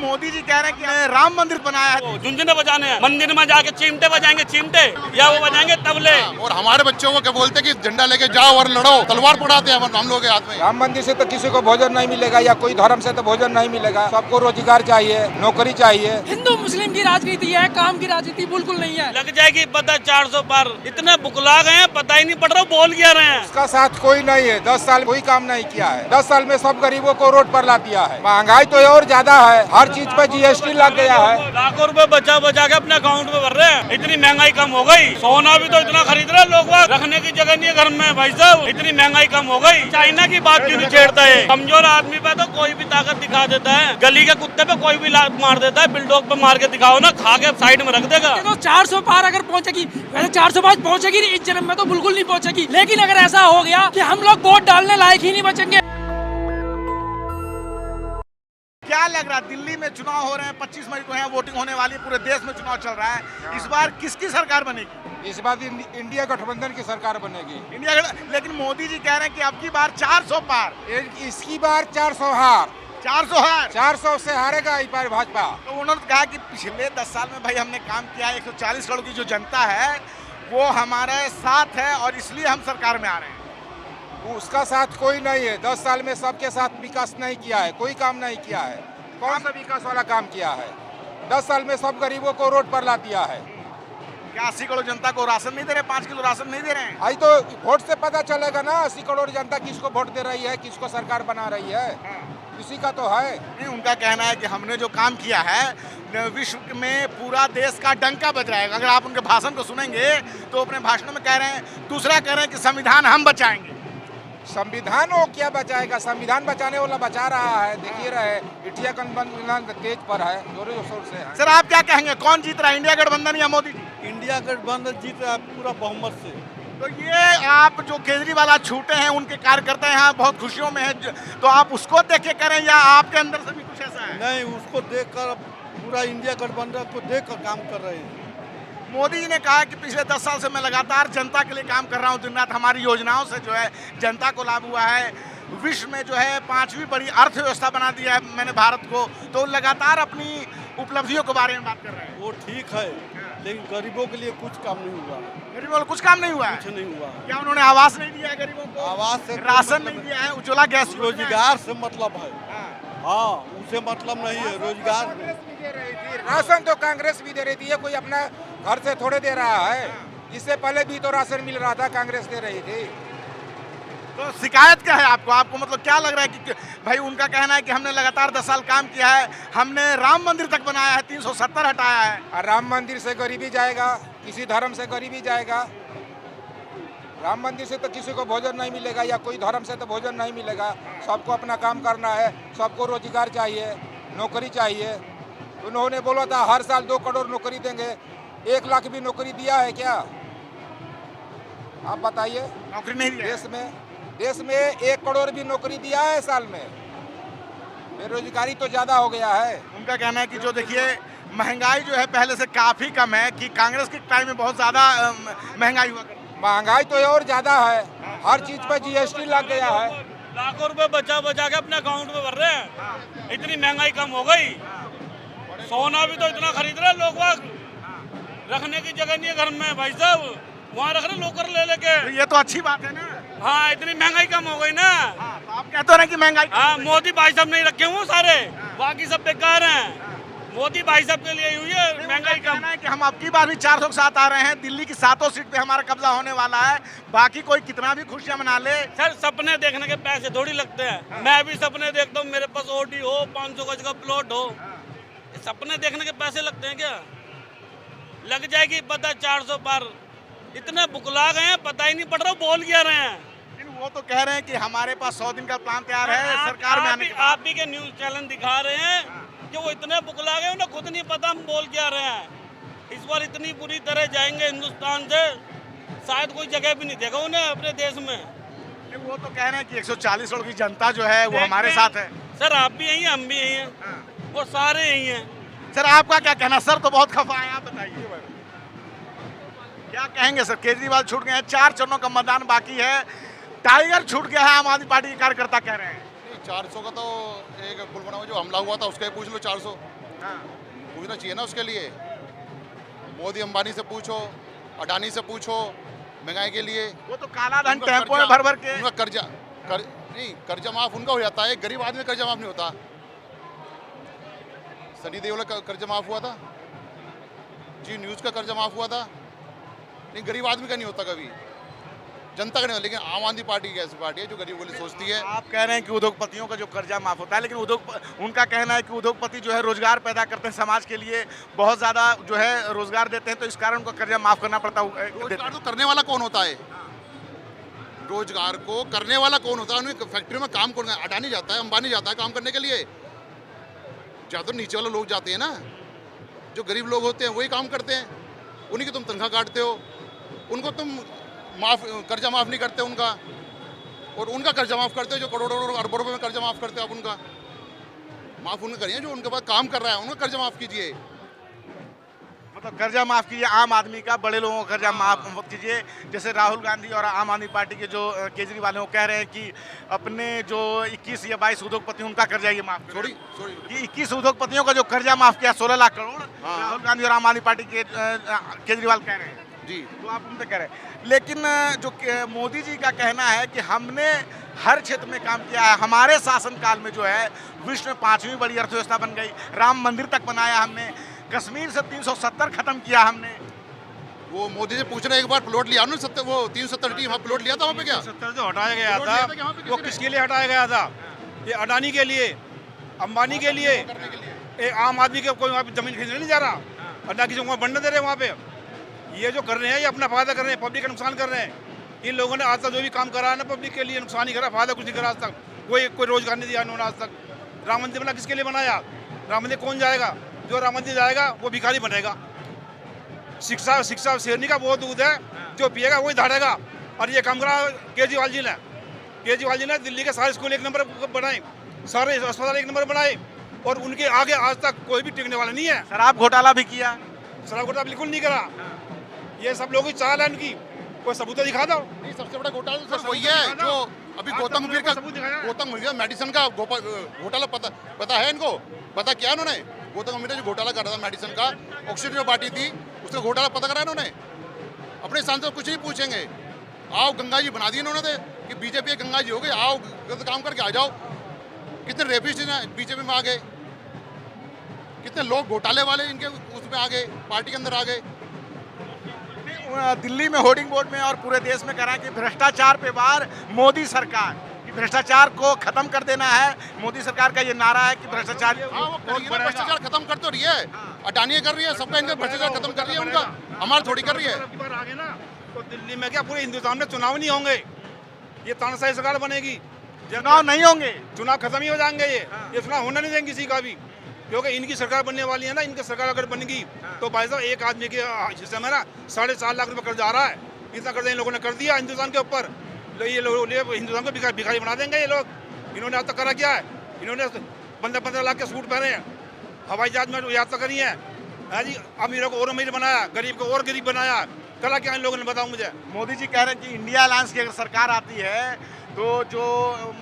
मोदी जी कह रहे हैं कि राम मंदिर बनाया है। झुंझुने बजाने हैं, मंदिर में जाके चिमटे बजाएंगे, चिमटे या वो बजाएंगे तबले। और हमारे बच्चों को क्या बोलते हैं कि झंडा लेके जाओ और लड़ो, तलवार पढ़ाते हैं हम लोग के हाथ में। राम मंदिर से तो किसी को भोजन नहीं मिलेगा या कोई धर्म से तो भोजन नहीं मिलेगा। सबको रोजगार चाहिए, नौकरी चाहिए। हिंदू मुस्लिम की राजनीति है, काम की राजनीति बिल्कुल नहीं है। लग जाएगी पता 400 पार। इतने बुकला गए हैं, पता ही नहीं पड़ रहा बोल क्या रहे हैं। उसका साथ कोई नहीं है। 10 साल कोई काम नहीं किया है। 10 साल में सब गरीबों को रोड पर ला दिया है। महंगाई तो और ज्यादा है, हर चीज पे जीएसटी लग गया है। लाखों रुपए बचा बचा के अपने अकाउंट में भर रहे हैं। इतनी महंगाई कम हो गई, सोना भी तो इतना खरीद रहे लोग, रखने की जगह नहीं है घर में। भाई साहब इतनी महंगाई कम हो गई। चाइना की बात क्यों नहीं छेड़ता है? कमजोर आदमी पे तो कोई भी ताकत दिखा देता है। गली के कुत्ते पे कोई भी लात मार देता है। बिल्डोग पे मार के दिखाओ ना, खा के साइड में रख देगा। तो 400 पार अगर पहुंचेगी, वैसे 405 पहुंचेगी नहीं, इस जन्म में तो बिल्कुल नहीं पहुंचेगी। लेकिन अगर ऐसा हो गया कि हम लोग वोट डालने लायक ही नहीं बचेंगे। क्या लग रहा है, दिल्ली में चुनाव हो रहे हैं, 25 मई को यहाँ वोटिंग होने वाली है, पूरे देश में चुनाव चल रहा है। इस बार किसकी सरकार बनेगी? इस बार इंडिया गठबंधन की सरकार बनेगी। इंडिया लेकिन मोदी जी कह रहे हैं कि अब की बार 400 पार। इसकी बार 400 हार। 400 हार। 400 से हारेगा इस बार भाजपा। तो उन्होंने कहा कि पिछले 10 साल में भाई हमने काम किया है, 140 करोड़ की जो जनता है वो हमारे साथ है और इसलिए हम सरकार में आ रहे हैं। उसका साथ कोई नहीं है। 10 साल में सबके साथ विकास नहीं किया है, कोई काम नहीं किया है। कौन सा विकास वाला काम किया है? 10 साल में सब गरीबों को रोड पर ला दिया है। क्या 80 करोड़ जनता को राशन नहीं दे रहे? 5 किलो राशन नहीं दे रहे हैं? आई तो वोट से पता चलेगा ना 80 करोड़ जनता किसको वोट दे रही है, किसको सरकार बना रही है। किसी का तो है नहीं। उनका कहना है कि हमने जो काम किया है विश्व में पूरा देश का डंका बज रहा है। अगर आप उनके भाषण को सुनेंगे तो अपने भाषणों में कह रहे हैं, दूसरा कह रहे हैं कि संविधान हम बचाएंगे। संविधान वो क्या बचाएगा? संविधान बचाने वाला बचा रहा है। देखिए रहे इंडिया गठबंधन तेज पर है, जोरों शोर से है। सर आप क्या कहेंगे, कौन जीत रहा है, इंडिया गठबंधन या मोदी जी? इंडिया गठबंधन जीत रहा है पूरा बहुमत से। तो ये आप जो केजरीवाल आज छूटे हैं, उनके कार्यकर्ता यहाँ बहुत खुशियों में हैं, तो आप उसको देख के करें या आपके अंदर से भी कुछ ऐसा है? नहीं, उसको देखकर पूरा इंडिया गठबंधन को देखकर काम कर रहे हैं। मोदी जी ने कहा कि पिछले 10 साल से मैं लगातार जनता के लिए काम कर रहा हूँ, दिन रात हमारी योजनाओं से जो है जनता को लाभ हुआ है। विश्व में जो है 5वीं बड़ी अर्थव्यवस्था बना दिया है मैंने भारत को। तो लगातार अपनी उपलब्धियों के बारे में बात कर रहे हैं। वो ठीक है, लेकिन गरीबों के लिए कुछ काम नहीं हुआ। गरीबों को कुछ काम नहीं हुआ है? कुछ नहीं हुआ। क्या उन्होंने आवास नहीं दिया है गरीबों को? आवास से राशन नहीं दिया है, उज्ज्वला गैस रोजगार से मतलब है। हाँ, उसे मतलब नहीं है रोजगार। राशन तो कांग्रेस भी दे रही थी, ये कोई अपना घर से थोड़े दे रहा है। इससे पहले भी तो राशन मिल रहा था, कांग्रेस दे रही थी। तो शिकायत क्या है आपको? आपको मतलब क्या लग रहा है कि भाई उनका कहना है कि हमने लगातार 10 साल काम किया है, हमने राम मंदिर तक बनाया है, 370 हटाया है। और राम मंदिर से गरीबी जाएगा, किसी धर्म से गरीबी जाएगा। राम मंदिर से तो किसी को भोजन नहीं मिलेगा या कोई धर्म से तो भोजन नहीं मिलेगा। सबको अपना काम करना है, सबको रोजगार चाहिए, नौकरी चाहिए। उन्होंने बोला था हर साल 2 करोड़ नौकरी देंगे। 1 लाख भी नौकरी दिया है क्या? आप बताइए। नौकरी नहीं दिया। देश में 1 करोड़ भी नौकरी दिया है साल में? बेरोजगारी तो ज्यादा हो गया है। उनका कहना है कि जो देखिए महंगाई जो है पहले से काफी कम है, कि कांग्रेस के टाइम में बहुत ज्यादा महंगाई हुआ करती। महंगाई तो और ज्यादा है, हर चीज पे जीएसटी लग गया है। लाखों रुपए बचा बचा के अपने अकाउंट में भर रहे हैं। इतनी महंगाई कम हो गई, सोना भी तो इतना खरीद रहे लोग, रखने की जगह नहीं है घर में। भाई साहब वहाँ रख रहे लोकर ले लेके। तो ये तो अच्छी बात है ना। हाँ, इतनी महंगाई कम हो गई ना। तो आप कहते रहे कि महंगाई। हाँ, मोदी भाई साहब नहीं रखे हुए सारे, बाकी सब बेकार हैं। मोदी भाई साहब के लिए हुई है महंगाई कम। है कि हम अब की बार भी 400 के साथ आ रहे हैं। दिल्ली की 7 सीट पे हमारा कब्जा होने वाला है। बाकी कोई कितना भी खुशियां मना ले। सर सपने देखने के पैसे थोड़ी लगते हैं। मैं भी सपने देखता हूँ, मेरे पास ओडी हो, 500 गज का प्लॉट हो। सपने देखने के पैसे लगते हैं क्या? लग जाएगी पता 400 पार। इतने बुकला गए हैं, पता ही नहीं पड़ रहा बोल क्या रहे हैं। वो तो कह रहे हैं कि हमारे पास 100 दिन का प्लान तैयार है सरकार में आने के बाद। आप भी के न्यूज चैनल दिखा रहे हैं कि वो इतने बुकला गए, उन्हें खुद नहीं पता हम बोल क्या रहे हैं। इस बार इतनी बुरी तरह जाएंगे हिंदुस्तान से, शायद कोई जगह भी नहीं देगा उन्हें अपने देश में। वो तो कह रहे हैं कि 140 करोड़ की जनता जो है वो हमारे साथ है। सर आप भी यही हैं, हम भी यही हैं, और सारे यही हैं। सर आपका क्या कहना? सर तो बहुत खफा है, आप बताइए क्या कहेंगे? सर केजरीवाल छूट गए हैं, 4 चरणों का मतदान बाकी है, टाइगर छूट गया है, आम आदमी पार्टी के कार्यकर्ता कह रहे हैं। 400 का तो एक पुलवामा में जो हमला हुआ था उसका ही पूछ लो। 400 पूछना चाहिए ना उसके लिए। मोदी अंबानी से पूछो, अडानी से पूछो, महंगाई के लिए। वो तो काला धन उनका टेम्पो में कर्जा- भर भर के उनका नहीं, कर्जा माफ उनका हो जाता है, गरीब आदमी का कर्जा माफ नहीं होता। सनी देओल का कर्जा माफ हुआ था, जी न्यूज का कर्जा माफ हुआ था, नहीं गरीब आदमी का नहीं होता कभी, जनता का नहीं होता। लेकिन आम आदमी पार्टी की ऐसी पार्टी है जो गरीब वाली सोचती है। आप कह रहे हैं कि उद्योगपतियों का जो कर्जा माफ होता है, लेकिन उनका कहना है कि उद्योगपति जो है रोजगार पैदा करते हैं, समाज के लिए बहुत ज्यादा जो है रोजगार देते हैं, तो इस कारण उनको कर्जा माफ करना पड़ता है। रोजगार तो करने वाला कौन होता है? रोजगार को करने वाला कौन होता है? उनकी फैक्ट्री में काम कौन, अडानी जाता है, अंबानी जाता है काम करने के लिए? ज्यादा नीचे वाले लोग जाते हैं ना, जो गरीब लोग होते हैं वही काम करते हैं, उन्हीं की तुम तनख्वाह काटते हो, उनको तुम कर्जा माफ नहीं करते उनका, और उनका कर्जा माफ करते हो जो करोड़ों अरबों रुपए में कर्जा माफ करते हो। आप उनका माफ उन्हें करिए जो उनके पास काम कर रहा है, उनका कर्जा माफ कीजिए। मतलब कर्जा माफ कीजिए आम आदमी का, बड़े लोगों का कर्जा माफ कीजिए। जैसे राहुल गांधी और आम आदमी पार्टी के जो केजरीवाल हैं वो कह रहे हैं कि अपने जो 21 या 22 उद्योगपति उनका कर्जा ये माफ करें। कि 21 उद्योगपतियों का जो कर्जा माफ किया 16 लाख करोड़, राहुल गांधी और आम आदमी पार्टी के केजरीवाल कह रहे हैं जी, तो आप उनसे कह रहे हैं। लेकिन जो मोदी जी का कहना है कि हमने हर क्षेत्र में काम किया है, हमारे शासनकाल में जो है विश्व में 5वीं बड़ी अर्थव्यवस्था बन गई, राम मंदिर तक बनाया हमने, कश्मीर से 370 खत्म किया हमने। वो मोदी से पूछना एक बार प्लॉट लिया ना, 370 टी वहाँ प्लॉट लिया था वहाँ पे क्या? 70 जो हटाया गया प्लॉट लिया था था, क्या वहाँ पे वो किसी ने? किसके लिए हटाया गया था? ये अडानी के लिए, अंबानी के लिए। करने के लिए। ये आम आदमी के कोई वहाँ पे जमीन खरीदने नहीं जा रहा, अड्डा किसी को बनने दे रहे वहाँ पे। ये जो कर रहे हैं ये अपना फायदा कर रहे हैं, पब्लिक का नुकसान कर रहे हैं। इन लोगों ने आज तक जो भी काम करा है ना पब्लिक के लिए नुकसान ही करा, फायदा कुछ नहीं करा आज तक। कोई रोजगार नहीं दिया इन्होंने आज तक। राम मंदिर बना किसके लिए बनाया? राम मंदिर कौन जाएगा? जो राम मंदिर जाएगा वो भिखारी बनेगा। शिक्षा शेरनी का वो दूध है, जो पिएगा वही धाड़ेगा। और ये काम करा केजरीवाल जी ने दिल्ली के सारे स्कूल 1 नंबर बनाए, सारे अस्पताल 1 नंबर बनाए, और उनके आगे आज तक कोई भी टिकने वाला नहीं है। शराब घोटाला भी किया, शराब घोटाला बिल्कुल नहीं करा। ये सब लोगों की चाल है इनकी, कोई सबूत तो दिखा दो। नहीं, सबसे बड़ा घोटाला तो सर वही है जो अभी गौतम गंभीर मेडिसिन का घोटाला पता है इनको? पता किया इन्होंने? गौतम गंभीर जो घोटाला कर रहा था मेडिसिन का, ऑक्सीजन जो पार्टी थी उसका घोटाला पता करा इन्होंने? अपने सांसद कुछ नहीं पूछेंगे। आओ गंगा जी बना दी इन्होंने कि बीजेपी गंगा जी हो गई, आओ गलत काम करके आ जाओ। कितने रेपिस्ट बीजेपी में आ गए, कितने लोग घोटाले वाले इनके उसमें आ गए, पार्टी के अंदर आ गए। दिल्ली में होर्डिंग बोर्ड में और पूरे देश में करा कि भ्रष्टाचार पे वार मोदी सरकार, कि भ्रष्टाचार को खत्म कर देना है। मोदी सरकार का ये नारा है कि भ्रष्टाचार भ्रष्टाचार खत्म कर तो रही है, अडानी कर रही है, सबका इनका भ्रष्टाचार खत्म कर रही है उनका, हमारा थोड़ी कर रही है। आगे ना तो दिल्ली में क्या पूरे हिंदुस्तान में चुनाव नहीं होंगे, ये तानाशाही सरकार बनेगी। चुनाव नहीं होंगे, चुनाव खत्म ही हो जाएंगे। ये चुनाव होने नहीं देंगे किसी का भी, क्योंकि इनकी सरकार बनने वाली है ना। इनकी सरकार अगर बनेगी तो भाई साहब एक आदमी के हिस्से में ना 4.5 लाख रुपए कर्जा आ रहा है। इतना कर्जा इन लोगों ने कर दिया हिंदुस्तान के ऊपर। ये लोग हिंदुस्तान को भिखारी बना देंगे ये लोग। इन्होंने आज तक करा क्या है? इन्होंने 15-15 लाख के सूट पहने हैं, हवाई जहाज में यात्रा करी है जी, अमीरों को और अमीर बनाया, गरीब को और गरीब बनाया। करा क्या इन लोगों ने, बताओ मुझे। मोदी जी कह रहे हैं कि इंडिया अलायंस की अगर सरकार आती है तो जो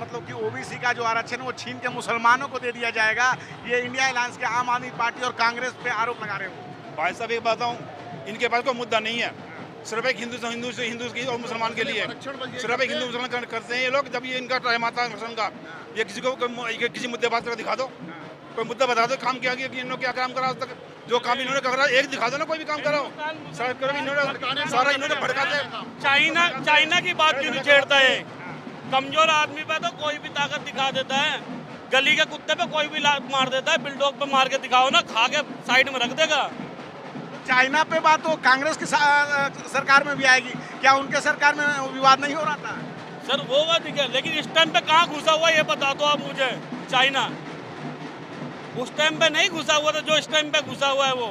मतलब कि ओबीसी का जो आरक्षण वो छीन के मुसलमानों को दे दिया जाएगा। ये इंडिया अलायंस के आम आदमी पार्टी और कांग्रेस पे आरोप लगा रहे हो। भाई साहब एक बताऊं, इनके पास कोई मुद्दा नहीं है, सिर्फ एक हिंदू की और मुसलमान के लिए, सिर्फ एक हिंदू मुसलमान करते हैं ये लोग। जब ये इनका टाइम आता है मुसलमान का, ये किसी को किसी मुद्दे बात कर दिखा दो, कोई मुद्दा बता दो, काम किया कि इन्होंने क्या काम करा आज तक, जो काम इन्होंने करा एक दिखा दो ना, कोई भी काम करो। सारा इन्होंने भड़काते। चाइना की बात क्यों नहीं छेड़ता है? कमजोर आदमी पे तो कोई भी ताकत दिखा देता है, गली के कुत्ते पे कोई भी लात मार देता है, बिल्डोग पे मार के दिखाओ ना, खा के साइड में रख देगा। चाइना पे बात तो कांग्रेस की सरकार में भी आएगी, क्या उनके सरकार में विवाद नहीं हो रहा था? सर वो बात ठीक है, लेकिन इस टाइम पे कहाँ घुसा हुआ ये बता दो आप मुझे। चाइना उस टाइम पे नहीं घुसा हुआ था जो इस टाइम पे घुसा हुआ है वो।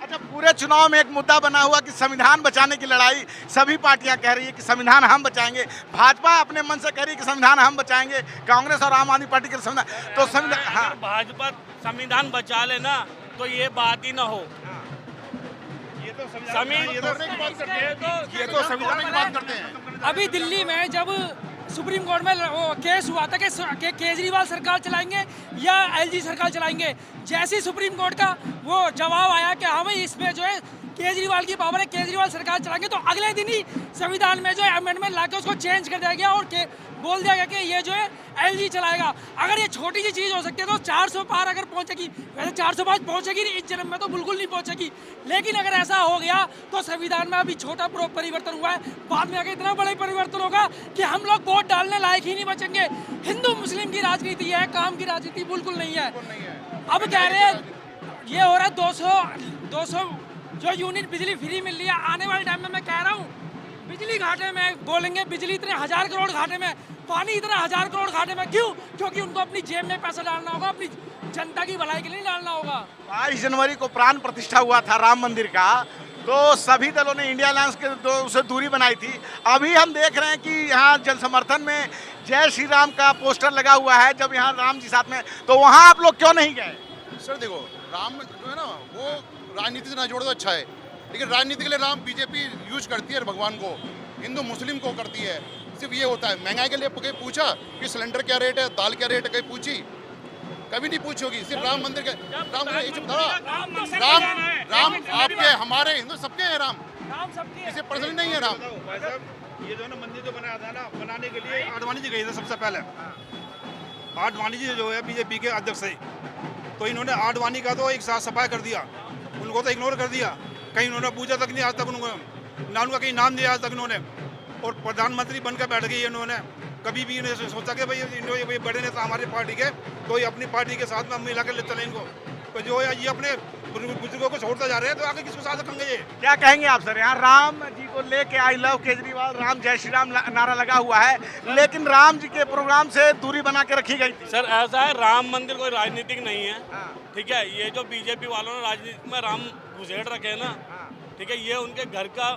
अच्छा, पूरे चुनाव में एक मुद्दा बना हुआ कि संविधान बचाने की लड़ाई सभी पार्टियां कह रही है कि संविधान हम बचाएंगे। भाजपा अपने मन से कह रही है कि संविधान हम बचाएंगे, कांग्रेस और आम आदमी पार्टी के संविधान तो संविधान। हाँ, भाजपा संविधान बचा लेना तो ये बात ही ना हो। ये तो संविधान की बात करते हैं। अभी दिल्ली में जब सुप्रीम कोर्ट में वो केस हुआ था कि केजरीवाल सरकार चलाएंगे या एलजी सरकार चलाएंगे। जैसे ही सुप्रीम कोर्ट का वो जवाब आया कि हाँ भाई इसमें जो है केजरीवाल की पावर है, केजरीवाल सरकार चलाएंगे, तो अगले दिन ही संविधान में जो है अमेंडमेंट लाके उसको चेंज कर दिया गया और बोल दिया गया कि ये जो है एलजी चलाएगा। अगर ये छोटी सी चीज़ हो सकती है तो 400 पार अगर पहुंचेगी, वैसे 405 पहुंचेगी नहीं, इस जन्म में तो बिल्कुल नहीं पहुंचेगी, लेकिन अगर ऐसा हो गया तो संविधान में अभी छोटा परिवर्तन हुआ है, बाद में आगे इतना बड़ा परिवर्तन होगा कि हम लोग वोट डालने लायक ही नहीं बचेंगे। हिंदू मुस्लिम की राजनीति है, काम की राजनीति बिल्कुल नहीं है। अब कह रहे हैं ये हो रहा है 200 जो यूनिट बिजली फ्री मिल रही है, आने वाले टाइम में मैं कह रहा हूँ बिजली घाटे में बोलेंगे, बिजली इतने 1000 करोड़ घाटे में, पानी इतना 1000 करोड़ घाटे में। क्यों? क्योंकि उनको अपनी जेब में पैसा डालना होगा, अपनी जनता की भलाई के लिए डालना होगा। 22 जनवरी को प्राण प्रतिष्ठा हुआ था राम मंदिर का, तो सभी दलों ने इंडिया अलायंस के उसे दूरी बनाई थी। अभी हम देख रहे हैं कि यहाँ जन समर्थन में जय श्री राम का पोस्टर लगा हुआ है, जब यहाँ राम जी साथ में, तो वहाँ आप लोग क्यों नहीं गए? सर देखो, राम जो है ना वो राजनीति से ना जोड़ो तो अच्छा है, लेकिन राजनीति के लिए राम बीजेपी यूज करती है भगवान को, हिंदू मुस्लिम को करती है। सिर्फ ये होता है। महंगाई के लिए कहीं पूछा कि सिलेंडर क्या रेट है, दाल क्या रेट है, कहीं पूछी? कभी नहीं पूछी होगी। सिर्फ राम मंदिर के राम आपके हमारे हिंदू सबके हैं, राम किसी पर्सनल नहीं है राम। ये जो है ना मंदिर जो बनाया था ना, बनाने के लिए आडवाणी जी गए थे सबसे पहले। आडवाणी जी जो है बीजेपी के अध्यक्ष है, तो इन्होंने आडवाणी का तो एक साथ सफाई कर दिया, उनको तो इग्नोर कर दिया। कहीं उन्होंने पूछा तक नहीं आज तक, उनको ना उनका कहीं नाम दिया आज तक इन्होंने, और प्रधानमंत्री बनकर बैठ गई इन्होंने। कभी भी इन्होंने सोचा कि भाई बड़े नेता हमारे पार्टी के, तो ये अपनी पार्टी के साथ में हम मिला कर ले चले इनको। तो जो है ये अपने बुजुर्गों को छोड़ता जा रहे हैं, तो आगे किसको साथ रखेंगे? ये क्या कहेंगे आप सर? यहाँ राम जी को लेके आई लव केजरीवाल, राम जय श्री राम नारा लगा हुआ है, लेकिन राम जी के प्रोग्राम से दूरी बना के रखी गई थी। सर ऐसा है, राम मंदिर कोई राजनीतिक नहीं है, ठीक है। ये जो बीजेपी वालों ने राजनीति में राम घुसेड़ रखे हैं ना, ठीक है, ये उनके घर का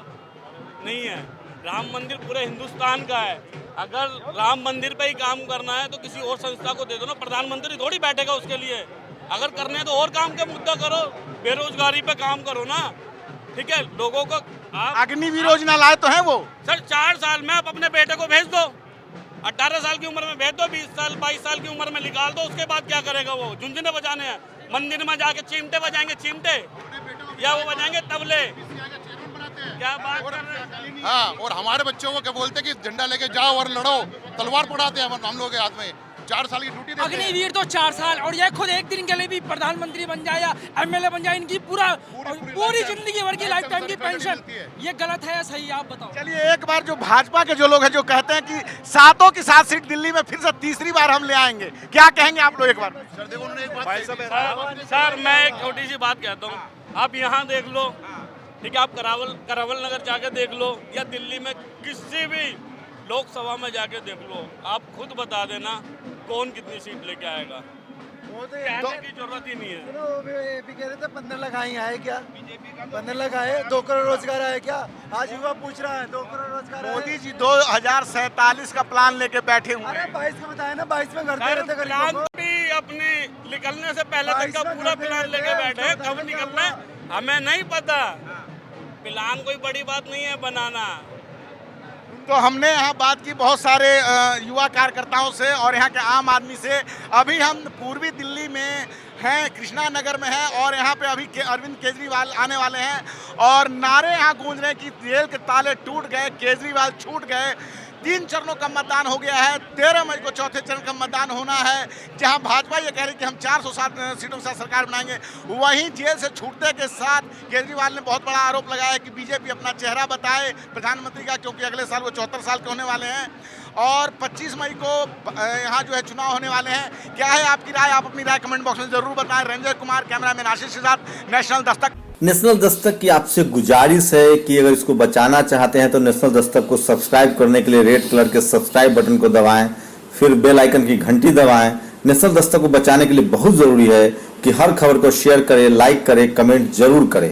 नहीं है। राम मंदिर पूरे हिंदुस्तान का है। अगर राम मंदिर पे ही काम करना है तो किसी और संस्था को दे दो ना, प्रधानमंत्री थोड़ी बैठेगा उसके लिए। अगर करने हैं तो और काम के मुद्दा करो, बेरोजगारी पे काम करो ना, ठीक है। लोगों को आप अग्निवीर योजना लाए तो है वो सर, 4 साल में आप अपने बेटे को भेज दो, 18 साल की उम्र में भेज दो, 20 साल 22 साल की उम्र में निकाल दो, उसके बाद क्या करेगा वो? झुंझुने बजाने हैं, मंदिर में जाके चिमटे बजाएंगे, चिमटे, या वो बजाएंगे तबले। क्या बात कर रहे हैं? हाँ, और हमारे बच्चों को क्या बोलते हैं कि झंडा लेके जाओ और लड़ो, तलवार पड़ाते हैं हम लोग के हाथ में। 4 साल की ड्यूटी देते हैं। अग्निवीर तो 4 साल, और ये खुद एक दिन के लिए भी प्रधानमंत्री बन जाए या एमएलए बन जाए, इनकी पूरी जिंदगी भर की लाइफ टाइम की पेंशन, ये गलत है या सही? आप बताओ। चलिए, एक बार जो भाजपा के जो लोग हैं जो कहते हैं कि 7 की 7 सीट दिल्ली में फिर से तीसरी बार हम ले आएंगे, क्या कहेंगे आप लोग? एक बार सर देखो, उन्होंने एक बात सर मैं एक छोटी सी बात कहता हूँ, आप यहाँ देख लो, ठीक है, आप करावल नगर जाके देख लो, या दिल्ली में किसी भी लोकसभा में जाके देख लो, आप खुद बता देना कौन कितनी सीट लेके आएगा। कहने की जरूरत ही नहीं है। भी कह रहे थे 15 लाख आए क्या? 15 लाख आए, 2 करोड़ रोजगार आए क्या? आज युवा पूछ रहा है 2 करोड़ रोजगार। मोदी जी 2047 का प्लान लेके बैठे हुए हैं। 22 में बताया ना, 22 में करते रहते प्लान भी अपने निकलने से पहले तक का पूरा प्लान लेके बैठे हैं, कब निकलना है हमें नहीं पता। प्लान कोई बड़ी बात नहीं है बनाना। तो हमने यहाँ बात की बहुत सारे युवा कार्यकर्ताओं से और यहाँ के आम आदमी से। अभी हम पूर्वी दिल्ली में हैं, कृष्णा नगर में हैं, और यहाँ पे अभी अरविंद केजरीवाल आने वाले हैं, और नारे यहाँ गूंज रहे हैं कि जेल के ताले टूट गए, केजरीवाल छूट गए। 3 चरणों का मतदान हो गया है, 13 मई को चौथे चरण का मतदान होना है, जहां भाजपा ये कह रही कि हम 407 सीटों के साथ सरकार बनाएंगे। वहीं जेल से छूटने के साथ केजरीवाल ने बहुत बड़ा आरोप लगाया है कि बीजेपी अपना चेहरा बताए प्रधानमंत्री का, क्योंकि अगले साल वो 74 साल के होने वाले हैं, और 25 मई को यहाँ जो है चुनाव होने वाले हैं। क्या है आपकी राय? आप अपनी राय कमेंट बॉक्स में जरूर बताएं। रंजय कुमार, कैमरामैन आशीष के साथ, नेशनल दस्तक। नेशनल दस्तक की आपसे गुजारिश है कि अगर इसको बचाना चाहते हैं तो नेशनल दस्तक को सब्सक्राइब करने के लिए रेड कलर के सब्सक्राइब बटन को दबाएं, फिर बेल आइकन की घंटी दबाएं। नेशनल दस्तक को बचाने के लिए बहुत जरूरी है कि हर खबर को शेयर करें, लाइक करें, कमेंट जरूर करें।